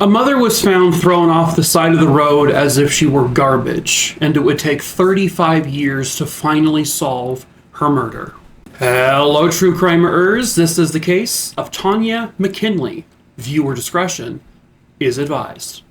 A mother was found thrown off the side of the road as if she were garbage, and it would take 35 years to finally solve her murder. Hello, true crimerers. This is the case of Tonya McKinley. Viewer discretion is advised.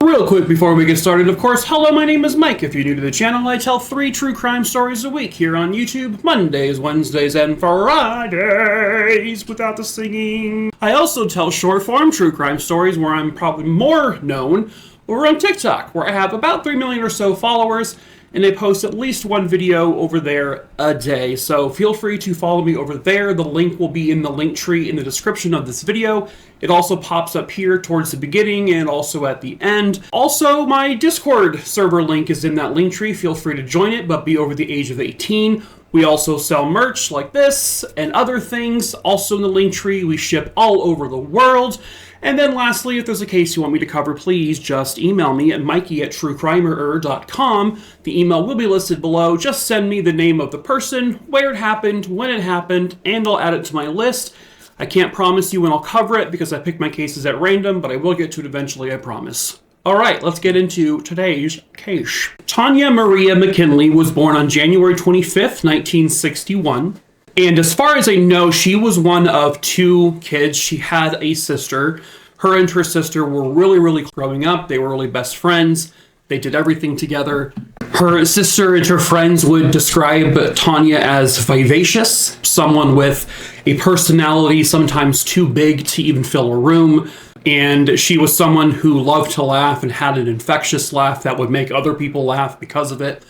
Real quick before we get started, of course, hello, my name is Mike. If you're new to the channel, I tell 3 true crime stories a week here on YouTube, Mondays, Wednesdays, and Fridays without the singing. I also tell short-form true crime stories where I'm probably more known over on TikTok, where I have about 3 million or so followers, and I post at least one video over there a day. So feel free to follow me over there. The link will be in the link tree in the description of this video. It also pops up here towards the beginning and also at the end. Also, my Discord server link is in that link tree. Feel free to join it, but be over the age of 18. We also sell merch like this and other things. Also in the link tree, we ship all over the world. And then lastly, if there's a case you want me to cover, please just email me at makingatruecrimerertwo. The email will be listed below. Just send me the name of the person, where it happened, when it happened, and I'll add it to my list. I can't promise you when I'll cover it because I pick my cases at random, but I will get to it eventually, I promise. All right, let's get into today's case. Tonya Maria McKinley was born on January 25th, 1961. And as far as I know, she was one of 2 kids. She had a sister. Her and her sister were really growing up. They were really best friends. They did everything together. Her sister and her friends would describe Tonya as vivacious, someone with a personality sometimes too big to even fill a room. And she was someone who loved to laugh and had an infectious laugh that would make other people laugh because of it.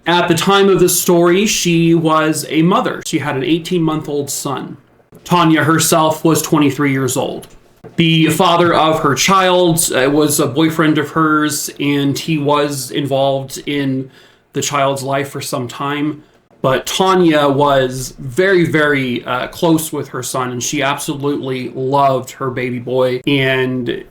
At the time of this story, she was a mother. She had an 18-month-old son. Tonya herself was 23 years old. The father of her child was a boyfriend of hers, and he was involved in the child's life for some time. But Tonya was very close with her son, and she absolutely loved her baby boy. And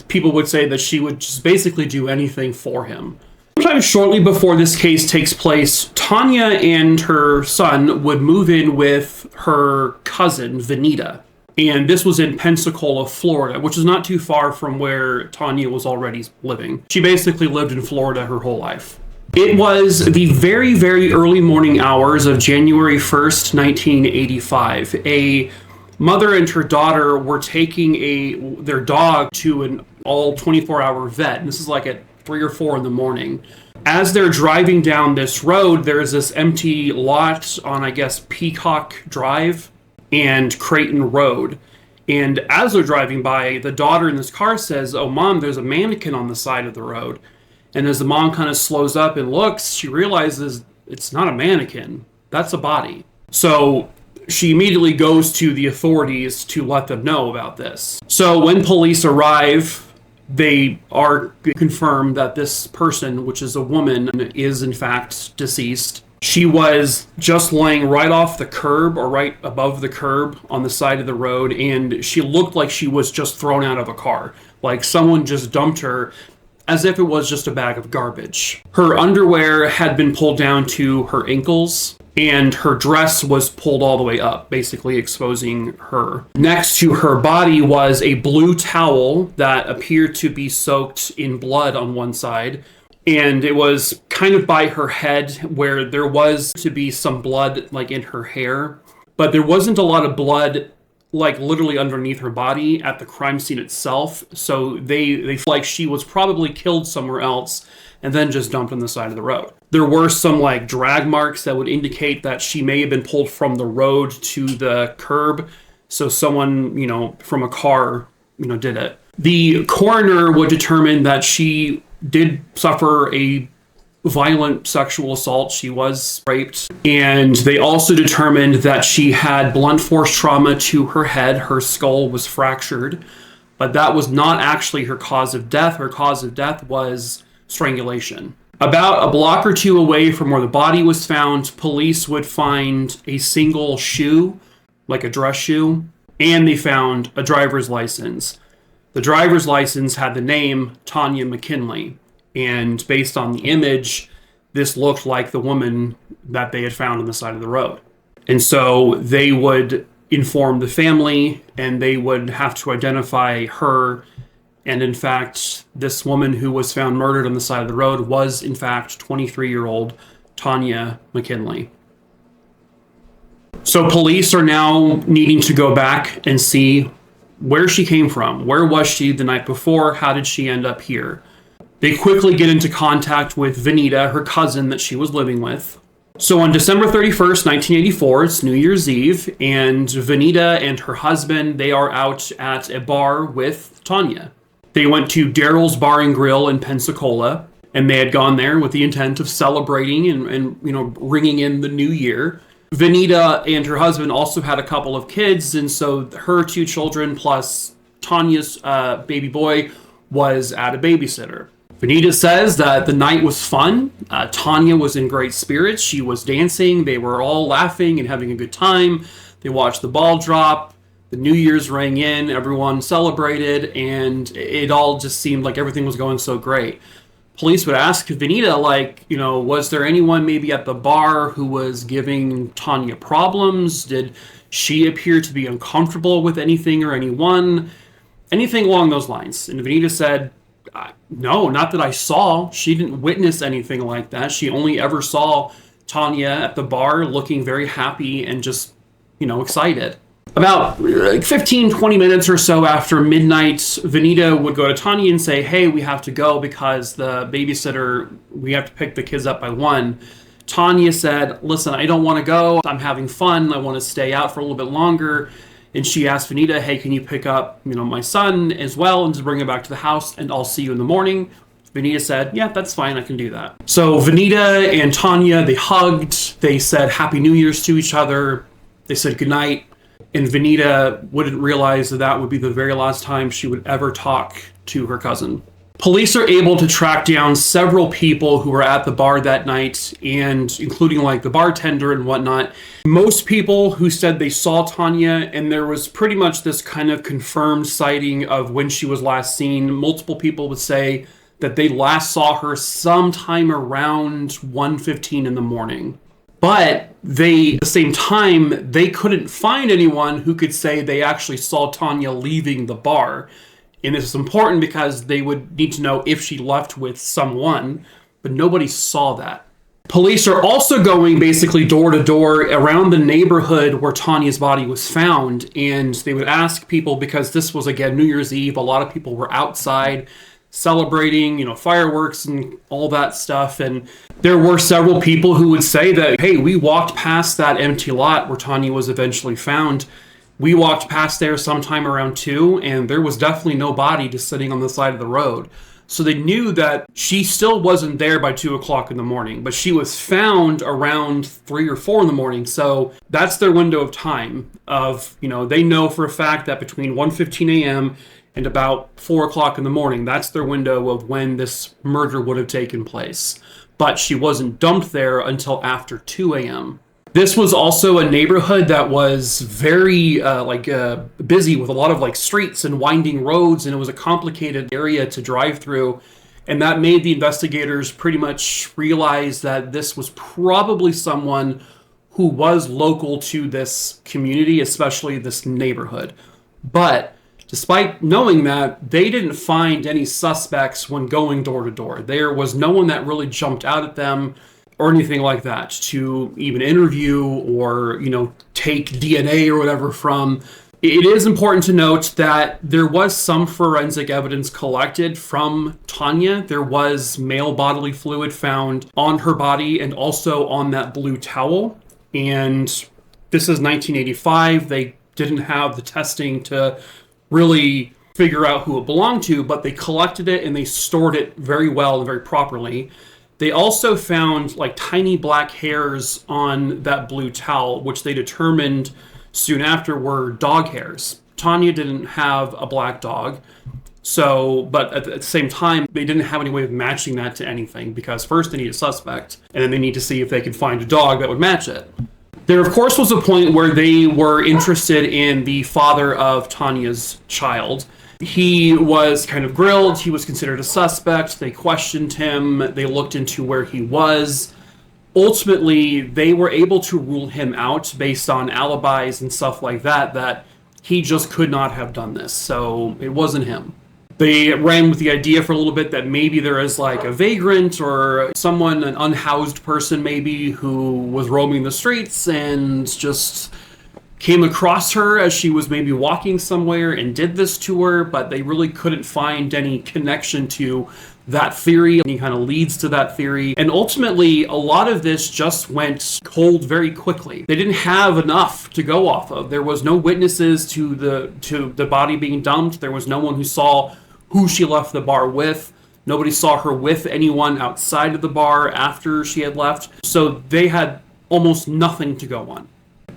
people would say that she would just basically do anything for him. Sometime shortly before this case takes place, Tonya and her son would move in with her cousin, Vanita. And this was in Pensacola, Florida, which is not too far from where Tonya was already living. She basically lived in Florida her whole life. It was the very early morning hours of January 1st, 1985. A mother and her daughter were taking their dog to an all 24-hour vet. And this is like at 3 or 4 in the morning. As they're driving down this road, there's this empty lot on, I guess, Peacock Drive and Creighton Road. And as they're driving by, the daughter in this car says, "Oh, Mom, there's a mannequin on the side of the road." And as the mom kind of slows up and looks, she realizes it's not a mannequin. That's a body. So she immediately goes to the authorities to let them know about this. So when police arrive, they are confirmed that this person, which is a woman, is in fact deceased. She was just laying right off the curb or right above the curb on the side of the road, and she looked like she was just thrown out of a car. Like someone just dumped her as if it was just a bag of garbage. Her underwear had been pulled down to her ankles, and her dress was pulled all the way up, basically exposing her. Next to her body was a blue towel that appeared to be soaked in blood on one side, and it was kind of by her head where there was to be some blood like in her hair, but there wasn't a lot of blood like literally underneath her body at the crime scene itself. So they feel like she was probably killed somewhere else and then just dumped on the side of the road. There were some like drag marks that would indicate that she may have been pulled from the road to the curb. So someone, from a car, did it. The coroner would determine that she did suffer a violent sexual assault. She was raped. And they also determined that she had blunt force trauma to her head. Her skull was fractured. But that was not actually her cause of death. Her cause of death was strangulation. About a block or 2 away from where the body was found, police would find a single shoe, like a dress shoe, and they found a driver's license. The driver's license had the name Tonya McKinley. And based on the image, this looked like the woman that they had found on the side of the road. And so they would inform the family, and they would have to identify her. And in fact, this woman who was found murdered on the side of the road was, in fact, 23-year-old Tonya McKinley. So police are now needing to go back and see where she came from. Where was she the night before? How did she end up here? They quickly get into contact with Vanita, her cousin that she was living with. So on December 31st, 1984, it's New Year's Eve, and Vanita and her husband, they are out at a bar with Tonya. They went to Daryl's Bar and Grill in Pensacola, and they had gone there with the intent of celebrating and ringing in the new year. Vanita and her husband also had a couple of kids, and so her two children plus Tonya's baby boy was at a babysitter. Vanita says that the night was fun. Tonya was in great spirits. She was dancing. They were all laughing and having a good time. They watched the ball drop. The New Year's rang in. Everyone celebrated, and it all just seemed like everything was going so great. Police would ask Vanita, was there anyone maybe at the bar who was giving Tonya problems? Did she appear to be uncomfortable with anything or anyone? Anything along those lines. And Vanita said, no, not that I saw. She didn't witness anything like that. She only ever saw Tonya at the bar looking very happy and just, excited. About 15, 20 minutes or so after midnight, Vanita would go to Tonya and say, hey, we have to go because the babysitter, we have to pick the kids up by 1. Tonya said, listen, I don't want to go. I'm having fun. I want to stay out for a little bit longer. And she asked Vanita, hey, can you pick up, my son as well and just bring him back to the house and I'll see you in the morning. Vanita said, yeah, that's fine. I can do that. So Vanita and Tonya, they hugged. They said Happy New Year's to each other. They said goodnight. And Vanita wouldn't realize that would be the very last time she would ever talk to her cousin. Police are able to track down several people who were at the bar that night, and including the bartender and whatnot. Most people who said they saw Tonya, and there was pretty much this kind of confirmed sighting of when she was last seen. Multiple people would say that they last saw her sometime around 1:15 in the morning. But at the same time, they couldn't find anyone who could say they actually saw Tonya leaving the bar. And this is important because they would need to know if she left with someone, but nobody saw that. Police are also going basically door to door around the neighborhood where Tonya's body was found, and they would ask people, because this was, again, New Year's Eve, a lot of people were outside celebrating, fireworks and all that stuff, and there were several people who would say that, hey, we walked past that empty lot where Tonya was eventually found. We walked past there sometime around 2, and there was definitely no body just sitting on the side of the road. So they knew that she still wasn't there by 2 o'clock in the morning, but she was found around 3 or 4 in the morning. So that's their window of time of, they know for a fact that between 1:15 a.m. and about 4 o'clock in the morning, that's their window of when this murder would have taken place. But she wasn't dumped there until after 2 a.m. This was also a neighborhood that was very busy with a lot of streets and winding roads, and it was a complicated area to drive through. And that made the investigators pretty much realize that this was probably someone who was local to this community, especially this neighborhood. But despite knowing that, they didn't find any suspects when going door to door. There was no one that really jumped out at them or anything like that to even interview or, take DNA or whatever from. It is important to note that there was some forensic evidence collected from Tonya. There was male bodily fluid found on her body and also on that blue towel. And this is 1985. They didn't have the testing to really figure out who it belonged to, but they collected it and they stored it very well and very properly. They also found tiny black hairs on that blue towel, which they determined soon after were dog hairs. Tonya didn't have a black dog, but at the same time, they didn't have any way of matching that to anything, because first they need a suspect, and then they need to see if they could find a dog that would match it. There, of course, was a point where they were interested in the father of Tonya's child. He was kind of grilled. He was considered a suspect. They questioned him. They looked into where he was. Ultimately, they were able to rule him out based on alibis and stuff like that, that he just could not have done this. So it wasn't him. They ran with the idea for a little bit that maybe there is like a vagrant or someone, an unhoused person maybe, who was roaming the streets and just came across her as she was maybe walking somewhere and did this to her, but they really couldn't find any connection to that theory. Any kind of leads to that theory. And ultimately, a lot of this just went cold very quickly. They didn't have enough to go off of. There was no witnesses to the body being dumped. There was no one who saw who she left the bar with. Nobody saw her with anyone outside of the bar after she had left. So they had almost nothing to go on.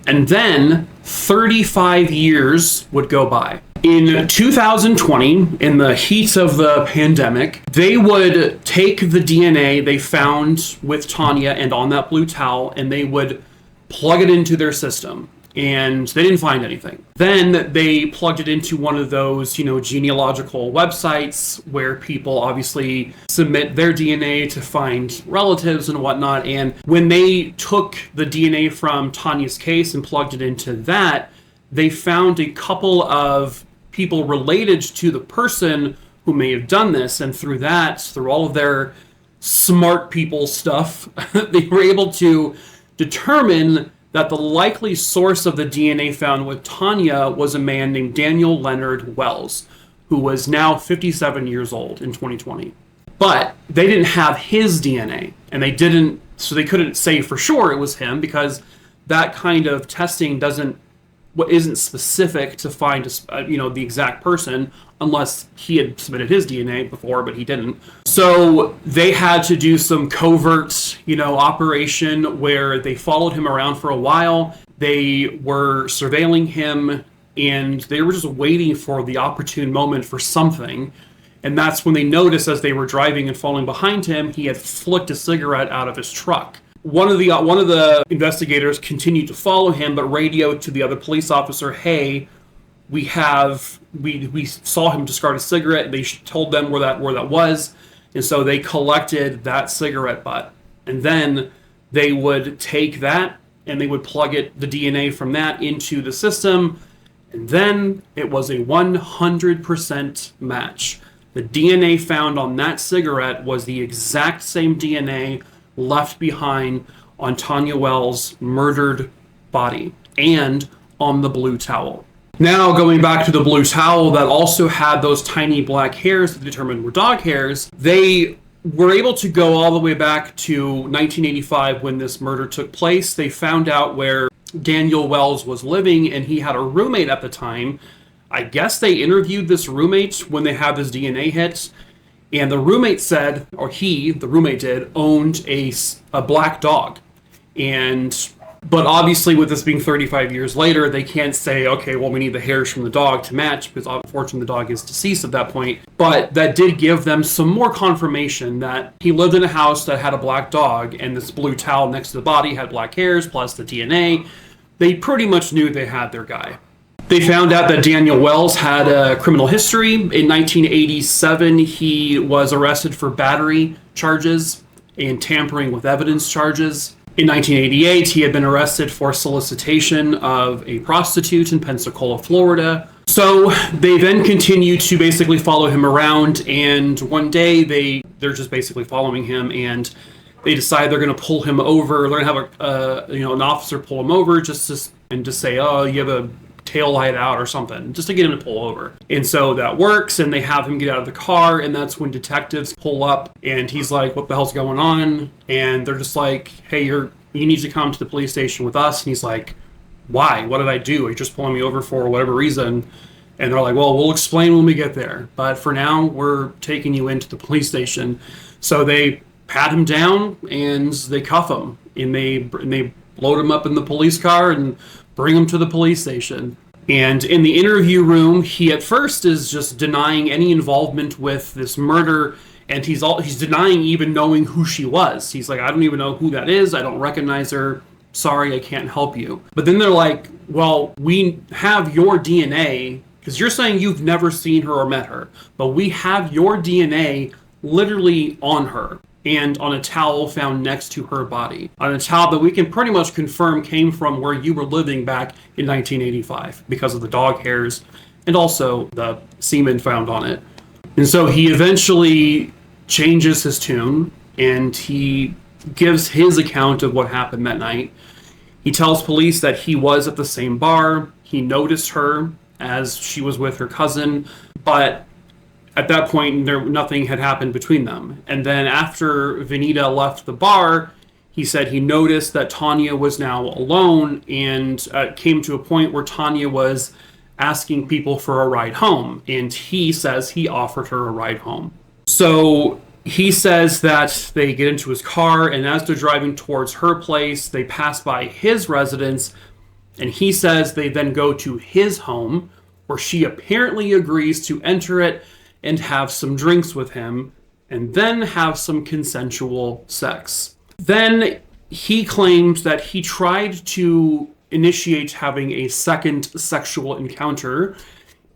And then 35 years would go by. In 2020, in the heat of the pandemic, they would take the DNA they found with Tonya and on that blue towel, and they would plug it into their system. And they didn't find anything. Then they plugged it into one of those, genealogical websites where people obviously submit their DNA to find relatives and whatnot. And when they took the DNA from Tonya's case and plugged it into that, they found a couple of people related to the person who may have done this. And through that, through all of their smart people stuff, they were able to determine that the likely source of the DNA found with Tonya was a man named Daniel Leonard Wells, who was now 57 years old in 2020. But they didn't have his DNA, and so they couldn't say for sure it was him, because that kind of testing isn't specific to find the exact person, unless he had submitted his DNA before, but he didn't. So they had to do some covert, operation where they followed him around for a while. They were surveilling him, and they were just waiting for the opportune moment for something. And that's when they noticed, as they were driving and following behind him, he had flicked a cigarette out of his truck. One of the investigators continued to follow him, but radioed to the other police officer, "Hey, we saw him discard a cigarette." They told them where that was, and so they collected that cigarette butt, and then they would take that and they would plug the DNA from that into the system, and then it was a 100% match. The DNA found on that cigarette was the exact same DNA left behind on Tonya Wells' murdered body and on the blue towel. Now, going back to the blue towel that also had those tiny black hairs that determined were dog hairs, they were able to go all the way back to 1985 when this murder took place. They found out where Daniel Wells was living, and he had a roommate at the time. I guess they interviewed this roommate when they had this DNA hit, and the roommate said, or the roommate did, owned a black dog. But obviously, with this being 35 years later, they can't say, okay, well, we need the hairs from the dog to match, because unfortunately the dog is deceased at that point. But that did give them some more confirmation that he lived in a house that had a black dog, and this blue towel next to the body had black hairs, plus the DNA. They pretty much knew they had their guy. They found out that Daniel Wells had a criminal history. In 1987, he was arrested for battery charges and tampering with evidence charges. In 1988, he had been arrested for solicitation of a prostitute in Pensacola, Florida. So they then continued to basically follow him around, and one day they're just basically following him, and they decide they're going to pull him over. They're going to have an officer pull him over just to say, oh, you have a tail light out or something, just to get him to pull over. And so that works, and they have him get out of the car, and that's when detectives pull up, and he's like, what the hell's going on? And they're just like, hey, you need to come to the police station with us. And he's like, why? What did I do? Are you just pulling me over for whatever reason? And they're like, well, we'll explain when we get there, but for now, we're taking you into the police station. So they pat him down, and they cuff him, and they load him up in the police car and bring him to the police station. And in the interview room, he at first is just denying any involvement with this murder, and he's denying even knowing who she was. He's like, I don't even know who that is. I don't recognize her. Sorry, I can't help you. But then they're like, well, we have your DNA, Because you're saying you've never seen her or met her, but we have your DNA literally on her and on a towel found next to her body. On a towel that we can pretty much confirm came from where you were living back in 1985 because of the dog hairs and also the semen found on it. And so he eventually changes his tune and he gives his account of what happened that night. He tells police that he was at the same bar. He noticed her as she was with her cousin, but at that point, nothing had happened between them. And then after Venita left the bar, he said he noticed that Tonya was now alone and came to a point where Tonya was asking people for a ride home. And he says he offered her a ride home. So he says that they get into his car, and as they're driving towards her place, they pass by his residence. And he says they then go to his home, where she apparently agrees to enter it and have some drinks with him, and then have some consensual sex. Then he claims that he tried to initiate having a second sexual encounter,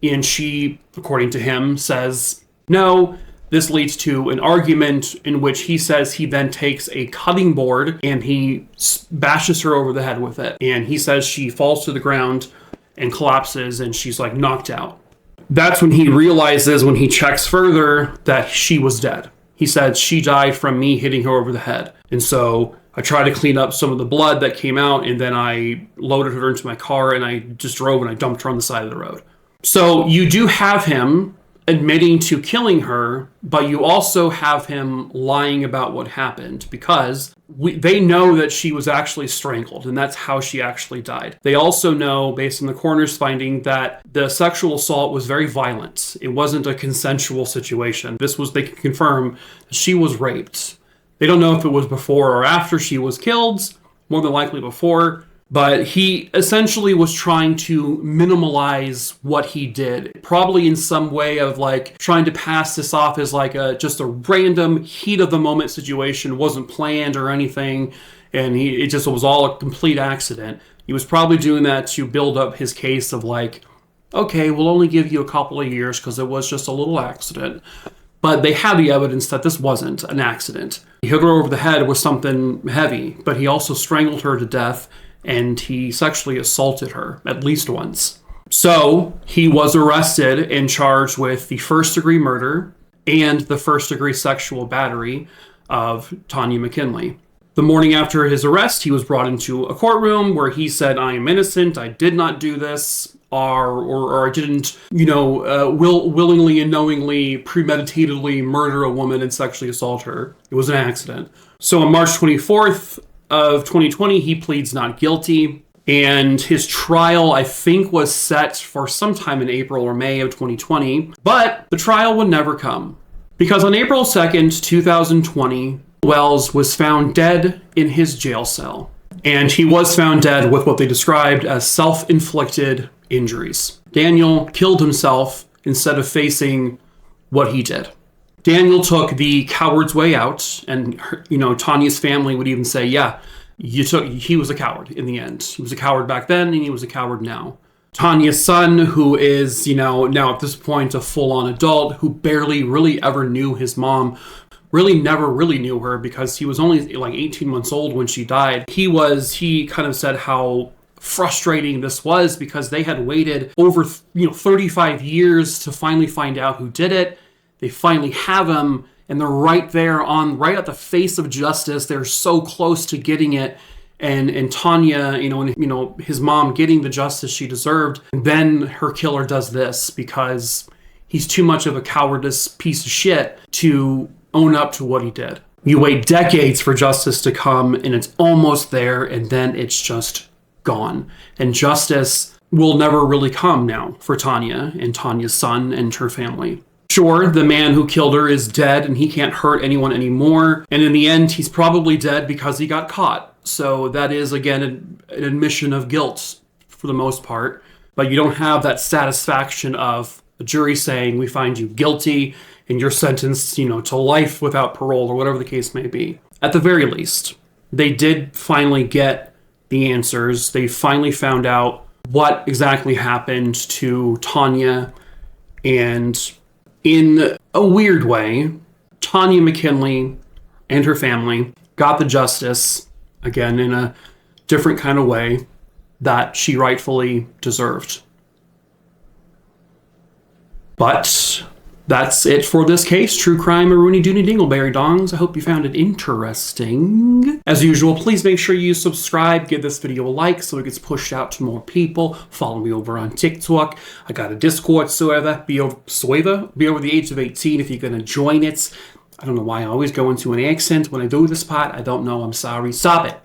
and she, according to him, says no. This leads to an argument in which he says he then takes a cutting board and he bashes her over the head with it. And he says she falls to the ground and collapses and she's like knocked out. That's when he realizes, when he checks further, that she was dead. He said, she died from me hitting her over the head. And so I tried to clean up some of the blood that came out, and then I loaded her into my car and I just drove and I dumped her on the side of the road. So you do have him admitting to killing her, but you also have him lying about what happened, because they know that she was actually strangled, and that's how she actually died. They also know, based on the coroner's finding, that the sexual assault was very violent. It wasn't a consensual situation. They can confirm she was raped. They don't know if it was before or after she was killed, more than likely before. But he essentially was trying to minimalize what he did, probably in some way of like trying to pass this off as like just a random heat of the moment situation, wasn't planned or anything, and it just was all a complete accident. He was probably doing that to build up his case of like, okay, we'll only give you a couple of years because it was just a little accident. But they had the evidence that this wasn't an accident. He hit her over the head with something heavy, but he also strangled her to death. And he sexually assaulted her at least once. So he was arrested and charged with the first-degree murder and the first-degree sexual battery of Tonya McKinley. The morning after his arrest, he was brought into a courtroom where he said, I am innocent, I did not do this, or I didn't, willingly and knowingly, premeditatedly murder a woman and sexually assault her. It was an accident. So on March 24th, of 2020, he pleads not guilty, and his trial, I think, was set for sometime in April or May of 2020, but the trial would never come, because on April 2nd, 2020, Wells was found dead in his jail cell, and he was found dead with what they described as self-inflicted injuries. Daniel killed himself instead of facing what he did. Daniel took the coward's way out, and Tonya's family would even say, yeah, he was a coward in the end. He was a coward back then, and he was a coward now. Tonya's son, who is, now at this point a full-on adult, who barely really ever knew his mom, really never really knew her because he was only like 18 months old when she died. He kind of said how frustrating this was because they had waited over 35 years to finally find out who did it. They finally have him, and they're right there right at the face of justice. They're so close to getting it. And Tonya, his mom getting the justice she deserved. And then her killer does this because he's too much of a cowardice piece of shit to own up to what he did. You wait decades for justice to come, and it's almost there, and then it's just gone. And justice will never really come now for Tonya and Tonya's son and her family. Sure, the man who killed her is dead and he can't hurt anyone anymore. And in the end, he's probably dead because he got caught. So that is, again, an admission of guilt for the most part. But you don't have that satisfaction of the jury saying, we find you guilty and you're sentenced, to life without parole or whatever the case may be. At the very least, they did finally get the answers. They finally found out what exactly happened to Tonya. And in a weird way, Tonya McKinley and her family got the justice, again, in a different kind of way, that she rightfully deserved. But that's it for this case. True crime, Maroony Dooney Dingleberry Dongs. I hope you found it interesting. As usual, please make sure you subscribe, give this video a like so it gets pushed out to more people. Follow me over on TikTok. I got a Discord, be over the age of 18 if you're going to join it. I don't know why I always go into an accent when I do this part. I don't know. I'm sorry. Stop it.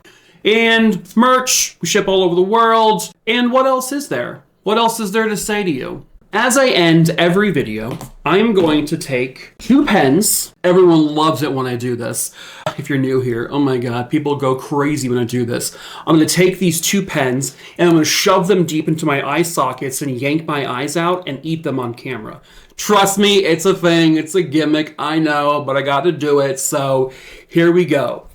And merch. We ship all over the world. And what else is there? What else is there to say to you? As I end every video, I'm going to take 2 pens. Everyone loves it when I do this. If you're new here, oh my God, people go crazy when I do this. I'm going to take these 2 pens and I'm going to shove them deep into my eye sockets and yank my eyes out and eat them on camera. Trust me, it's a thing. It's a gimmick. I know, but I got to do it. So here we go.